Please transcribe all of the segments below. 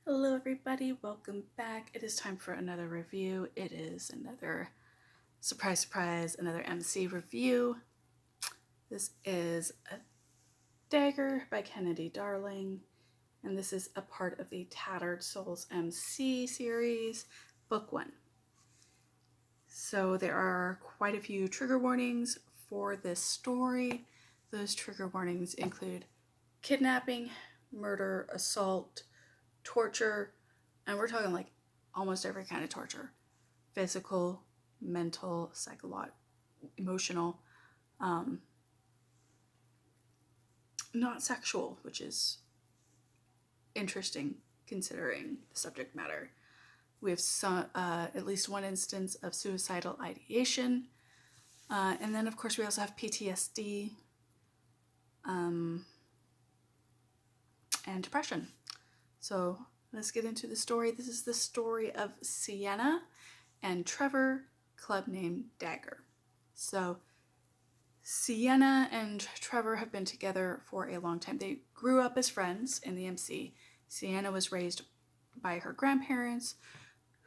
Hello everybody, welcome back. It is time for another review. It is another surprise, another MC review. This is a Dagger by Kennedi Darling, and this is a part of the Tattered Souls MC series, book 1. So there are quite a few trigger warnings for this story. Those trigger warnings include kidnapping, murder, assault, torture, and we're talking like almost every kind of torture: physical, mental, psychological, emotional, not sexual, which is interesting considering the subject matter. We have at least one instance of suicidal ideation, and then of course we also have PTSD and depression. So let's get into the story. This is the story of Sienna and Trevor, club name Dagger. So Sienna and Trevor have been together for a long time. They grew up as friends in the MC. Sienna was raised by her grandparents,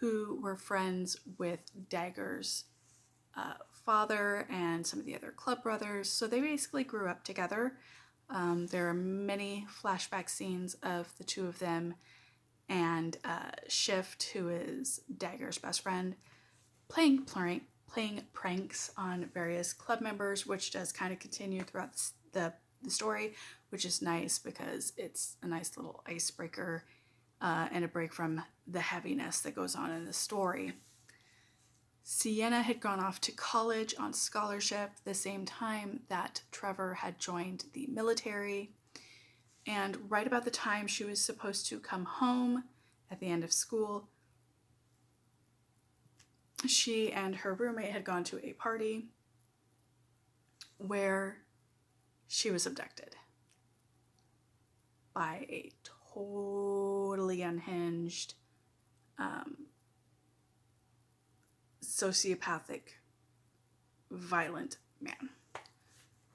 who were friends with Dagger's father and some of the other club brothers. So they basically grew up together. There are many flashback scenes of the two of them and Shift, who is Dagger's best friend, playing pranks on various club members, which does kind of continue throughout the story, which is nice because it's a nice little icebreaker and a break from the heaviness that goes on in the story. Sienna had gone off to college on scholarship the same time that Trevor had joined the military. And right about the time she was supposed to come home at the end of school, she and her roommate had gone to a party where she was abducted by a totally unhinged, sociopathic, violent man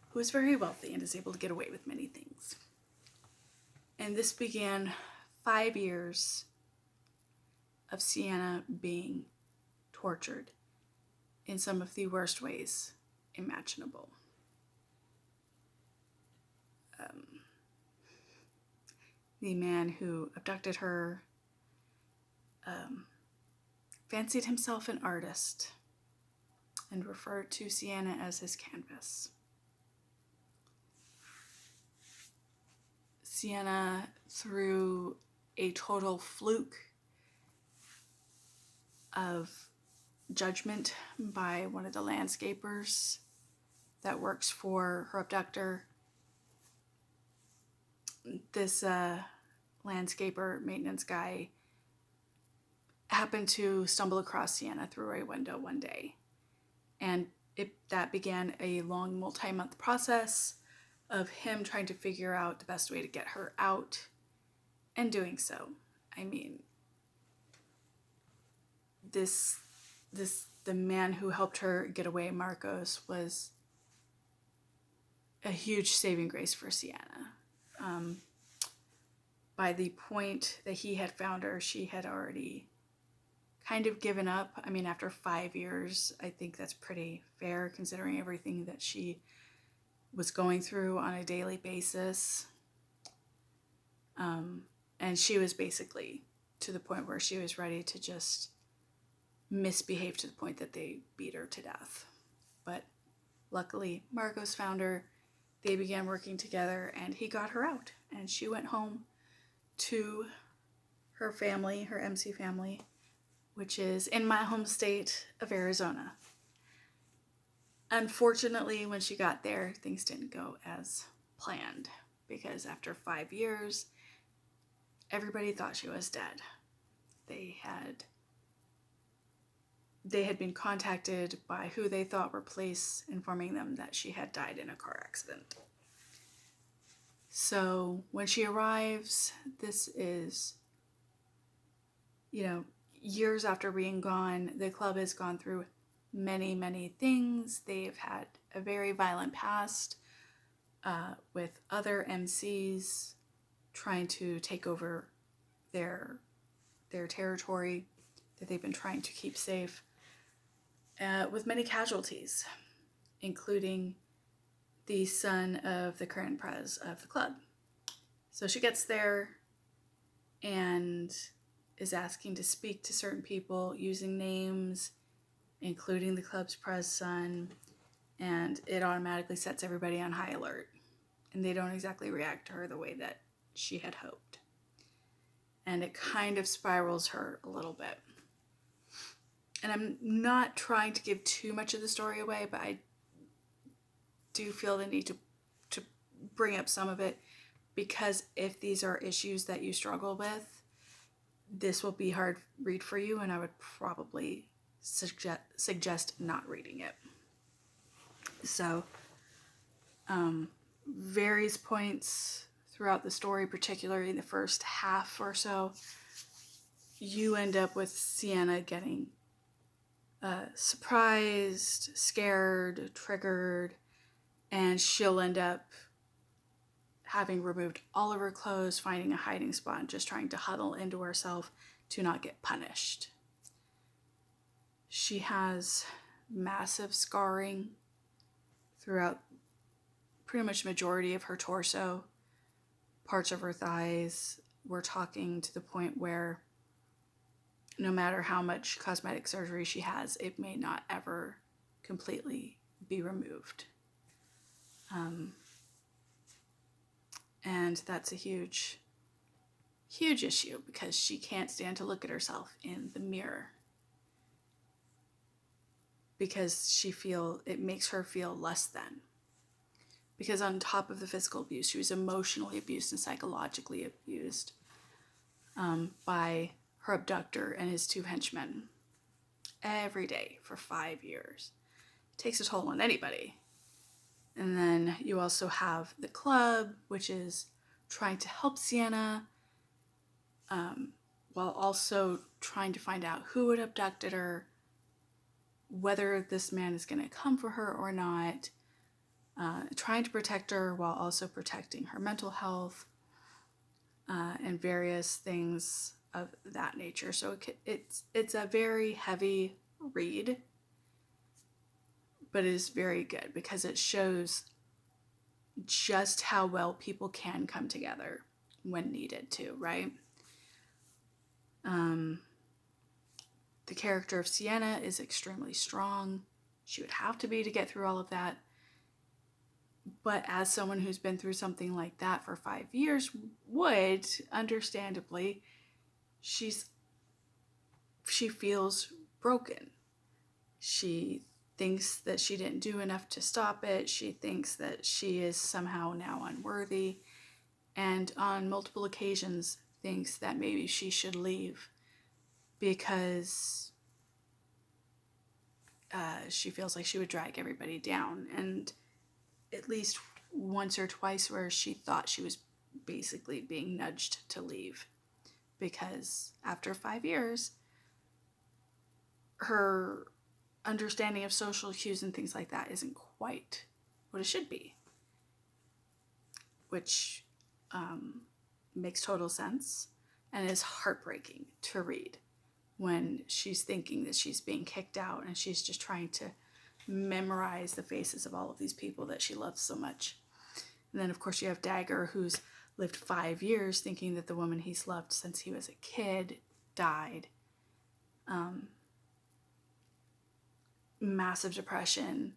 who is very wealthy and is able to get away with many things. And this began 5 years of Sienna being tortured in some of the worst ways imaginable. The man who abducted her fancied himself an artist and referred to Sienna as his canvas. Sienna, through a total fluke of judgment by one of the landscapers that works for her abductor, this landscaper maintenance guy happened to stumble across Sienna through a window one day. And that began a long multi-month process of him trying to figure out the best way to get her out, and doing so. I mean, the man who helped her get away, Marcos, was a huge saving grace for Sienna. By the point that he had found her, she had already kind of given up. I mean, after 5 years, I think that's pretty fair considering everything that she was going through on a daily basis. And she was basically to the point where she was ready to just misbehave to the point that they beat her to death. But luckily, Marcos found her. They began working together and he got her out. And she went home to her family, her MC family, which is in my home state of Arizona. Unfortunately, when she got there, things didn't go as planned because after 5 years, everybody thought she was dead. They had been contacted by who they thought were police, informing them that she had died in a car accident. So when she arrives, this is, years after being gone. The club has gone through many, many things. They've had a very violent past with other MCs trying to take over their their territory that they've been trying to keep safe, with many casualties, including the son of the current pres of the club. So she gets there and is asking to speak to certain people using names, including the club's pres son, and it automatically sets everybody on high alert. And they don't exactly react to her the way that she had hoped. And it kind of spirals her a little bit. And I'm not trying to give too much of the story away, but I do feel the need to bring up some of it, because if these are issues that you struggle with, this will be hard read for you, and I would probably suggest not reading it. So, various points throughout the story, particularly in the first half or so, you end up with Sienna getting surprised, scared, triggered, and she'll end up having removed all of her clothes, finding a hiding spot, and just trying to huddle into herself to not get punished. She has massive scarring throughout pretty much the majority of her torso, parts of her thighs. We're talking to the point where no matter how much cosmetic surgery she has, it may not ever completely be removed. And that's a huge, huge issue, because she can't stand to look at herself in the mirror, because it makes her feel less than. Because on top of the physical abuse, she was emotionally abused and psychologically abused by her abductor and his 2 henchmen every day for 5 years. It takes a toll on anybody. And then you also have the club, which is trying to help Sienna, while also trying to find out who had abducted her, whether this man is going to come for her or not, trying to protect her while also protecting her mental health, and various things of that nature. So it's a very heavy read, but it is very good because it shows just how well people can come together when needed to, right? The character of Sienna is extremely strong. She would have to be to get through all of that. But as someone who's been through something like that for 5 years would, understandably, she feels broken. She thinks that she didn't do enough to stop it. She thinks that she is somehow now unworthy, and on multiple occasions thinks that maybe she should leave because she feels like she would drag everybody down. And at least once or twice where she thought she was basically being nudged to leave, because after 5 years, her understanding of social cues and things like that isn't quite what it should be, which makes total sense and is heartbreaking to read when she's thinking that she's being kicked out and she's just trying to memorize the faces of all of these people that she loves so much. And then of course you have Dagger, who's lived 5 years thinking that the woman he's loved since he was a kid died. Massive depression.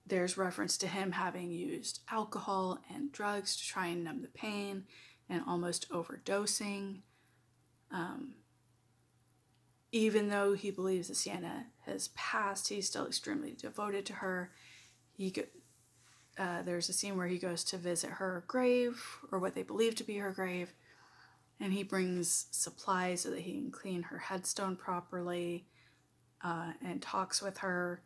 There's reference to him having used alcohol and drugs to try and numb the pain, and almost overdosing. Even though he believes that Sienna has passed, he's still extremely devoted to her. There's a scene where he goes to visit her grave, or what they believe to be her grave, and he brings supplies so that he can clean her headstone properly, and talks with her.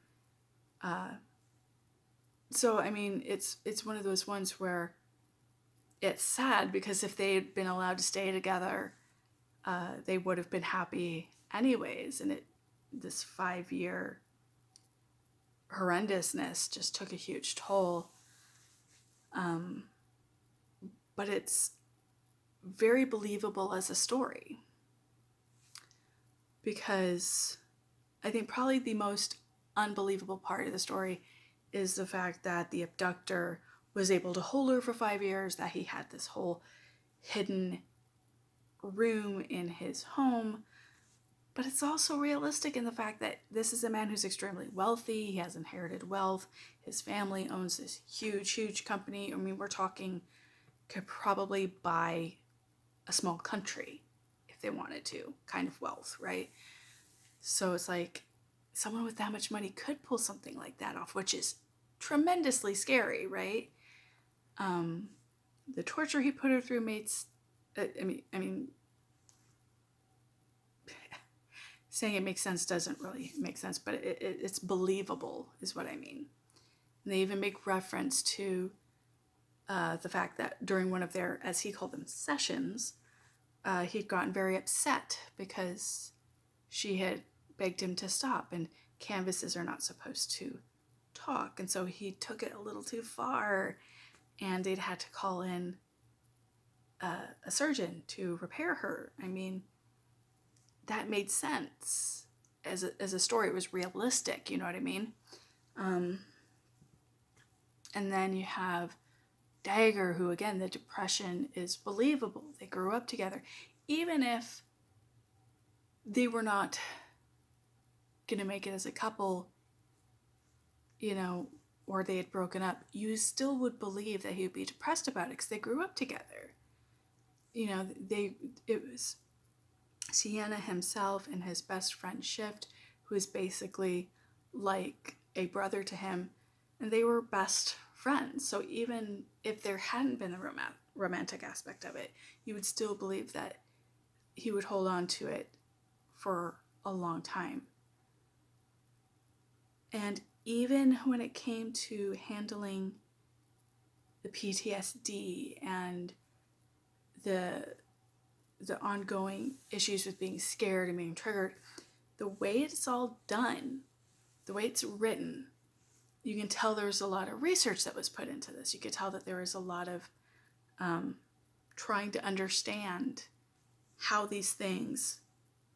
So, I mean, it's one of those ones where it's sad, because if they had been allowed to stay together, they would have been happy anyways. And this 5-year horrendousness just took a huge toll. But it's very believable as a story. Because I think probably the most unbelievable part of the story is the fact that the abductor was able to hold her for 5 years, that he had this whole hidden room in his home. But it's also realistic in the fact that this is a man who's extremely wealthy. He has inherited wealth. His family owns this huge, huge company. I mean, we're talking could probably buy a small country if they wanted to, kind of wealth, right? So it's like someone with that much money could pull something like that off, which is tremendously scary, right? The torture he put her through made, I mean, saying it makes sense doesn't really make sense, but it's believable is what I mean. And they even make reference to the fact that during one of their, as he called them, sessions, he'd gotten very upset because she had begged him to stop, and canvases are not supposed to talk, and so he took it a little too far, and they'd had to call in a surgeon to repair her. I mean, that made sense as a story. It was realistic, you know what I mean? And then you have Dagger, who, again, the depression is believable. They grew up together. Even if they were not going to make it as a couple, you know, or they had broken up, you still would believe that he would be depressed about it because they grew up together. You know, it was Sienna himself and his best friend Shift, who is basically like a brother to him, and they were best friends. So even if there hadn't been the romantic aspect of it, you would still believe that he would hold on to it for a long time. And even when it came to handling the PTSD and the ongoing issues with being scared and being triggered, the way it's all done, the way it's written, you can tell there's a lot of research that was put into this. You could tell that there was a lot of trying to understand how these things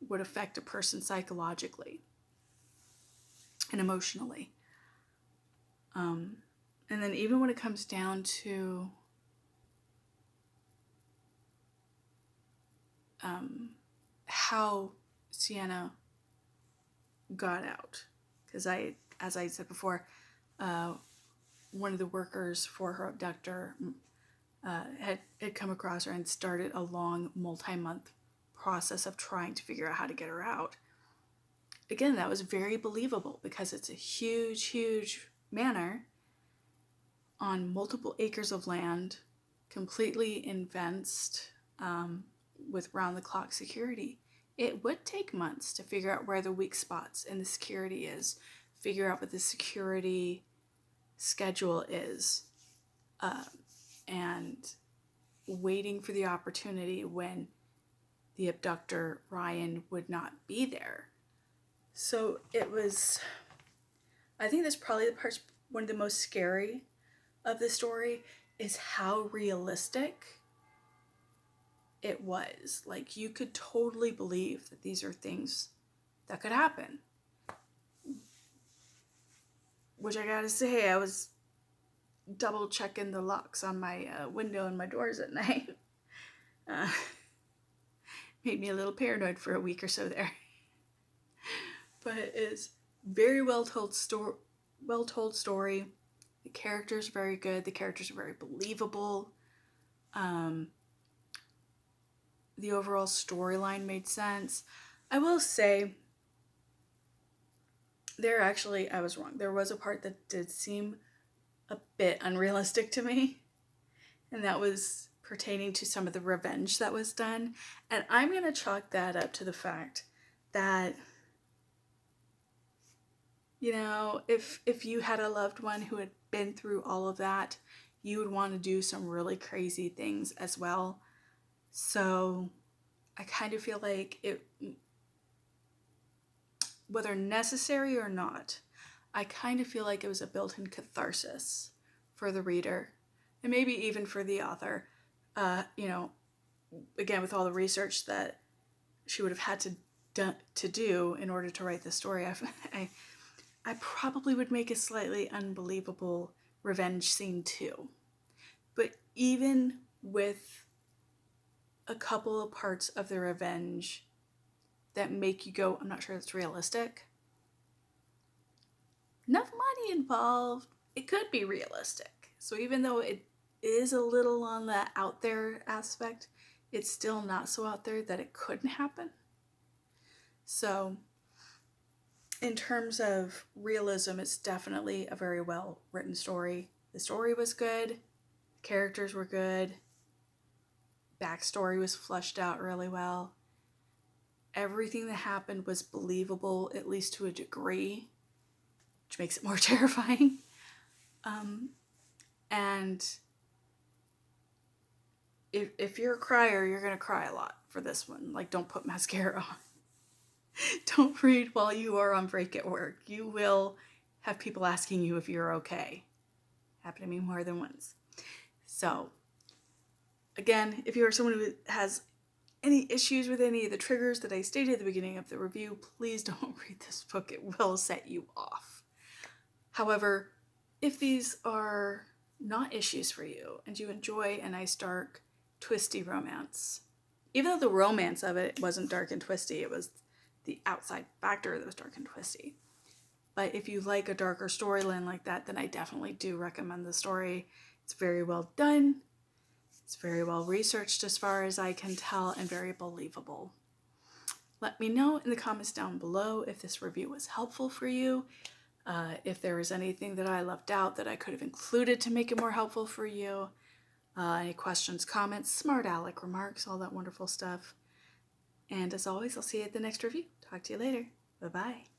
would affect a person psychologically and emotionally. And then even when it comes down to how Sienna got out, because as I said before, one of the workers for her abductor had come across her and started a long multi-month process of trying to figure out how to get her out. Again, that was very believable because it's a huge, huge manor on multiple acres of land, completely fenced, with round-the-clock security. It would take months to figure out where the weak spots in the security is, figure out what the security schedule is, and waiting for the opportunity when the abductor, Ryan, would not be there. So it was, I think that's probably one of the most scary of the story is how realistic it was. Like, you could totally believe that these are things that could happen. Which I gotta say, I was double checking the locks on my window and my doors at night. Made me a little paranoid for a week or so there. But it is very well told story. The characters are very good. The characters are very believable. The overall storyline made sense. I will say, I was wrong. There was a part that did seem a bit unrealistic to me, and that was pertaining to some of the revenge that was done. And I'm going to chalk that up to the fact that, you know, if you had a loved one who had been through all of that, you would want to do some really crazy things as well. So I kind of feel like it, whether necessary or not, I kind of feel like it was a built-in catharsis for the reader, and maybe even for the author, you know, again, with all the research that she would have had to do in order to write this story, I probably would make a slightly unbelievable revenge scene too. But even with a couple of parts of the revenge that make you go, I'm not sure it's realistic, enough money involved, it could be realistic. So even though it is a little on the out there aspect, it's still not so out there that it couldn't happen. So in terms of realism, it's definitely a very well written story. The story was good, the characters were good, backstory was fleshed out really well. Everything that happened was believable, at least to a degree, which makes it more terrifying. And if you're a crier, you're going to cry a lot for this one. Like, don't put mascara on. Don't read while you are on break at work. You will have people asking you if you're okay. Happened to me more than once. So, again, if you are someone who has any issues with any of the triggers that I stated at the beginning of the review, please don't read this book. It will set you off. However, if these are not issues for you and you enjoy a nice, dark, twisty romance, even though the romance of it wasn't dark and twisty, it was the outside factor that was dark and twisty. But if you like a darker storyline like that, then I definitely do recommend the story. It's very well done. It's very well researched as far as I can tell, and very believable. Let me know in the comments down below if this review was helpful for you. If there was anything that I left out that I could have included to make it more helpful for you. Any questions, comments, smart aleck remarks, all that wonderful stuff. And as always, I'll see you at the next review. Talk to you later. Bye-bye.